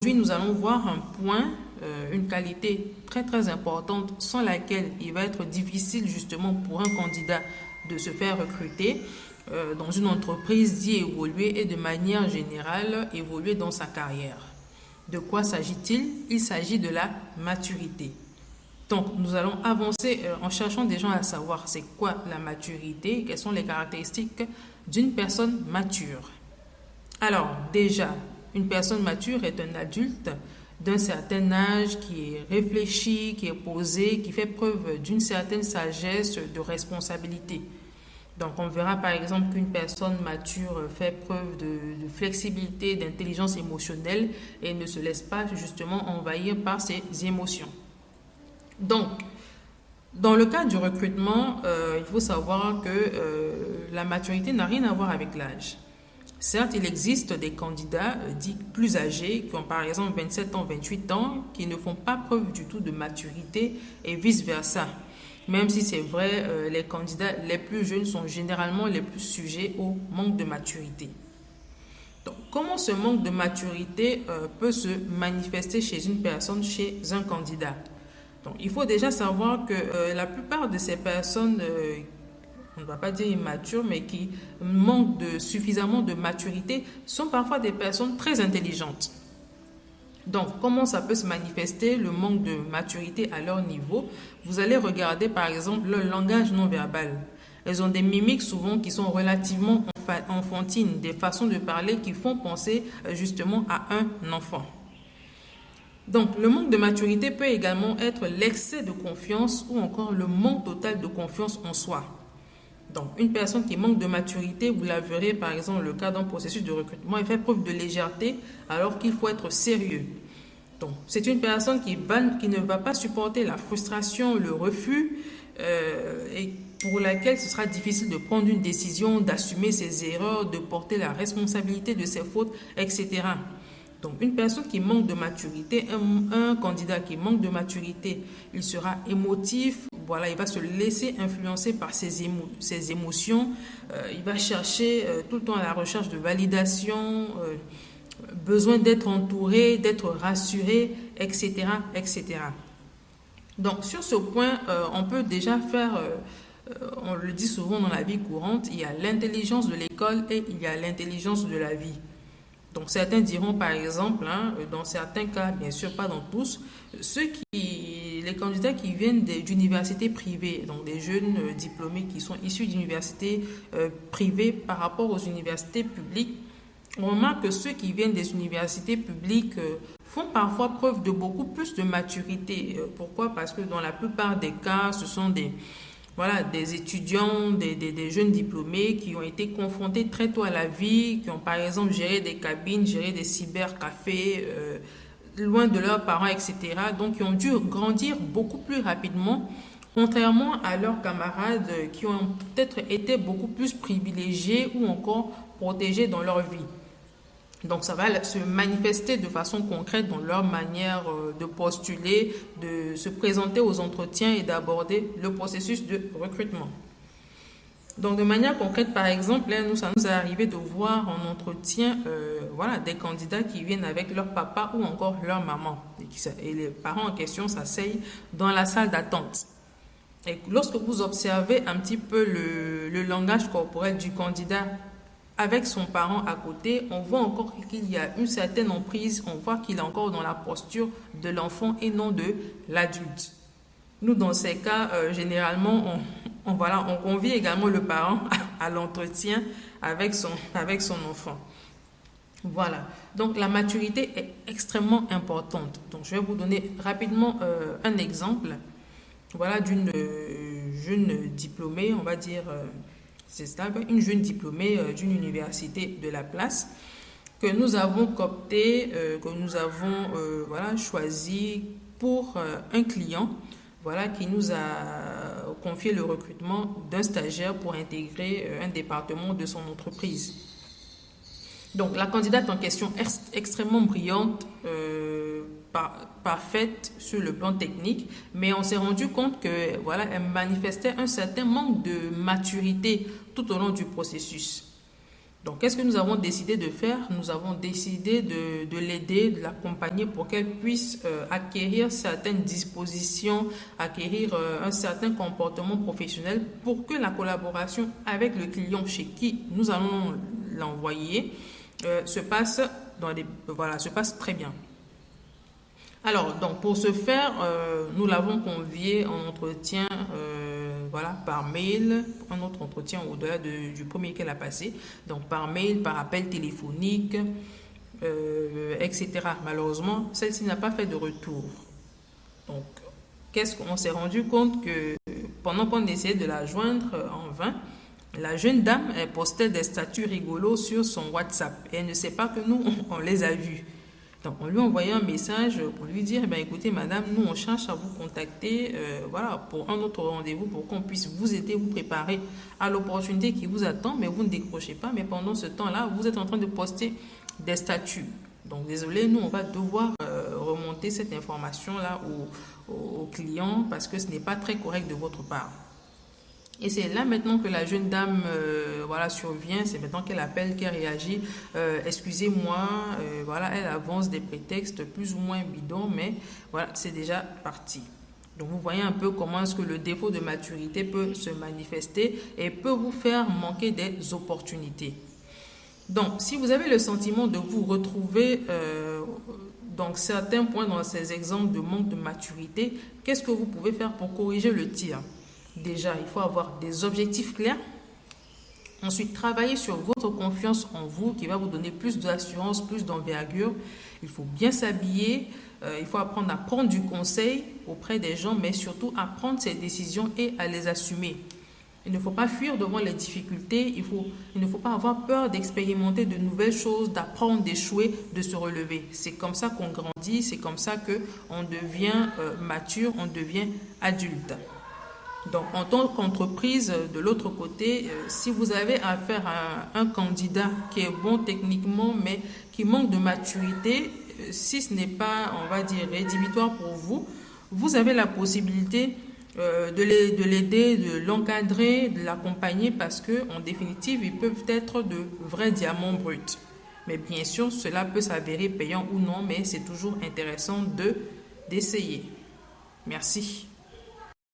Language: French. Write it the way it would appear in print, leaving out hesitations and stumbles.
Aujourd'hui, nous allons voir un point, une qualité très très importante sans laquelle il va être difficile justement pour un candidat de se faire recruter dans une entreprise, d'y évoluer et de manière générale évoluer dans sa carrière. De quoi s'agit-il? Il s'agit de la maturité. Donc, nous allons avancer en cherchant déjà à savoir c'est quoi la maturité, quelles sont les caractéristiques d'une personne mature. Alors, déjà, une personne mature est un adulte d'un certain âge qui est réfléchi, qui est posé, qui fait preuve d'une certaine sagesse, de responsabilité. Donc, on verra par exemple qu'une personne mature fait preuve de flexibilité, d'intelligence émotionnelle et ne se laisse pas justement envahir par ses émotions. Donc, dans le cas du recrutement, il faut savoir que la maturité n'a rien à voir avec l'âge. Certes, il existe des candidats dits plus âgés qui ont par exemple 27 ans, 28 ans, qui ne font pas preuve du tout de maturité et vice-versa. Même si c'est vrai, les candidats les plus jeunes sont généralement les plus sujets au manque de maturité. Donc, comment ce manque de maturité peut se manifester chez une personne, chez un candidat? Donc, il faut déjà savoir que la plupart de ces personnes, on ne va pas dire immatures, mais qui manquent de suffisamment de maturité, sont parfois des personnes très intelligentes. Donc, comment ça peut se manifester, le manque de maturité à leur niveau? Vous allez regarder par exemple le langage non verbal. Elles ont des mimiques souvent qui sont relativement enfantines, des façons de parler qui font penser justement à un enfant. Donc, le manque de maturité peut également être l'excès de confiance ou encore le manque total de confiance en soi. Donc, une personne qui manque de maturité, vous la verrez par exemple le cas d'un processus de recrutement, elle fait preuve de légèreté alors qu'il faut être sérieux. Donc, c'est une personne qui ne va pas supporter la frustration, le refus et pour laquelle ce sera difficile de prendre une décision, d'assumer ses erreurs, de porter la responsabilité de ses fautes, etc. Donc, une personne qui manque de maturité, un candidat qui manque de maturité, il sera émotif, voilà, il va se laisser influencer par ses émotions, il va chercher tout le temps à la recherche de validation, besoin d'être entouré, d'être rassuré, etc., etc. Donc, sur ce point, on peut déjà faire, on le dit souvent dans la vie courante, il y a l'intelligence de l'école et il y a l'intelligence de la vie. Donc certains diront par exemple, dans certains cas, bien sûr pas dans tous, les candidats qui viennent d'universités privées, donc des jeunes diplômés qui sont issus d'universités privées par rapport aux universités publiques, on remarque que ceux qui viennent des universités publiques font parfois preuve de beaucoup plus de maturité. Pourquoi? Parce que dans la plupart des cas, ce sont des étudiants, des jeunes diplômés qui ont été confrontés très tôt à la vie, qui ont par exemple géré des cabines, géré des cybercafés, loin de leurs parents, etc. Donc, qui ont dû grandir beaucoup plus rapidement, contrairement à leurs camarades qui ont peut-être été beaucoup plus privilégiés ou encore protégés dans leur vie. Donc, ça va se manifester de façon concrète dans leur manière de postuler, de se présenter aux entretiens et d'aborder le processus de recrutement. Donc, de manière concrète, par exemple, ça nous est arrivé de voir en entretien des candidats qui viennent avec leur papa ou encore leur maman. Et les parents en question s'asseyent dans la salle d'attente. Et lorsque vous observez un petit peu le langage corporel du candidat avec son parent à côté, on voit encore qu'il y a une certaine emprise, on voit qu'il est encore dans la posture de l'enfant et non de l'adulte. Nous, dans ces cas, généralement, on convie également le parent à l'entretien avec son enfant. Voilà. Donc, la maturité est extrêmement importante. Donc, je vais vous donner rapidement un exemple. Voilà, d'une jeune diplômée, on va dire... c'est ça, une jeune diplômée d'une université de la place que nous avons cooptée, que nous avons choisi pour un client qui nous a confié le recrutement d'un stagiaire pour intégrer un département de son entreprise. Donc la candidate en question est extrêmement brillante, parfaite sur le plan technique, mais on s'est rendu compte que elle manifestait un certain manque de maturité tout au long du processus. Donc, qu'est-ce que nous avons décidé de faire? Nous avons décidé de l'aider, de l'accompagner pour qu'elle puisse acquérir certaines dispositions, acquérir un certain comportement professionnel pour que la collaboration avec le client chez qui nous allons l'envoyer se passe se passe très bien. Alors, donc pour ce faire, nous l'avons convié en entretien par mail, un autre entretien au-delà du premier qu'elle a passé, donc par mail, par appel téléphonique, etc. Malheureusement, celle-ci n'a pas fait de retour. Donc, qu'est-ce qu'on s'est rendu compte que pendant qu'on essayait de la joindre en vain, la jeune dame, elle postait des statuts rigolos sur son WhatsApp et elle ne sait pas que nous, on les a vus. Donc, on lui a envoyé un message pour lui dire, écoutez, madame, nous, on cherche à vous contacter pour un autre rendez-vous, pour qu'on puisse vous aider, vous préparer à l'opportunité qui vous attend, mais vous ne décrochez pas. Mais pendant ce temps-là, vous êtes en train de poster des statuts. Donc, désolé, nous, on va devoir remonter cette information-là au client parce que ce n'est pas très correct de votre part. Et c'est là maintenant que la jeune dame survient, c'est maintenant qu'elle appelle, qu'elle réagit. Excusez-moi, elle avance des prétextes plus ou moins bidons, mais voilà, c'est déjà parti. Donc vous voyez un peu comment est-ce que le défaut de maturité peut se manifester et peut vous faire manquer des opportunités. Donc si vous avez le sentiment de vous retrouver dans certains points dans ces exemples de manque de maturité, qu'est-ce que vous pouvez faire pour corriger le tir? Déjà, il faut avoir des objectifs clairs. Ensuite, travailler sur votre confiance en vous qui va vous donner plus d'assurance, plus d'envergure. Il faut bien s'habiller. Il faut apprendre à prendre du conseil auprès des gens, mais surtout à prendre ses décisions et à les assumer. Il ne faut pas fuir devant les difficultés. Il ne faut pas avoir peur d'expérimenter de nouvelles choses, d'apprendre, d'échouer, de se relever. C'est comme ça qu'on grandit. C'est comme ça qu'on devient mature, on devient adulte. Donc, en tant qu'entreprise, de l'autre côté, si vous avez affaire à un candidat qui est bon techniquement, mais qui manque de maturité, si ce n'est pas, on va dire, rédhibitoire pour vous, vous avez la possibilité de l'aider, de l'encadrer, de l'accompagner parce qu'en définitive, ils peuvent être de vrais diamants bruts. Mais bien sûr, cela peut s'avérer payant ou non, mais c'est toujours intéressant d'essayer. Merci.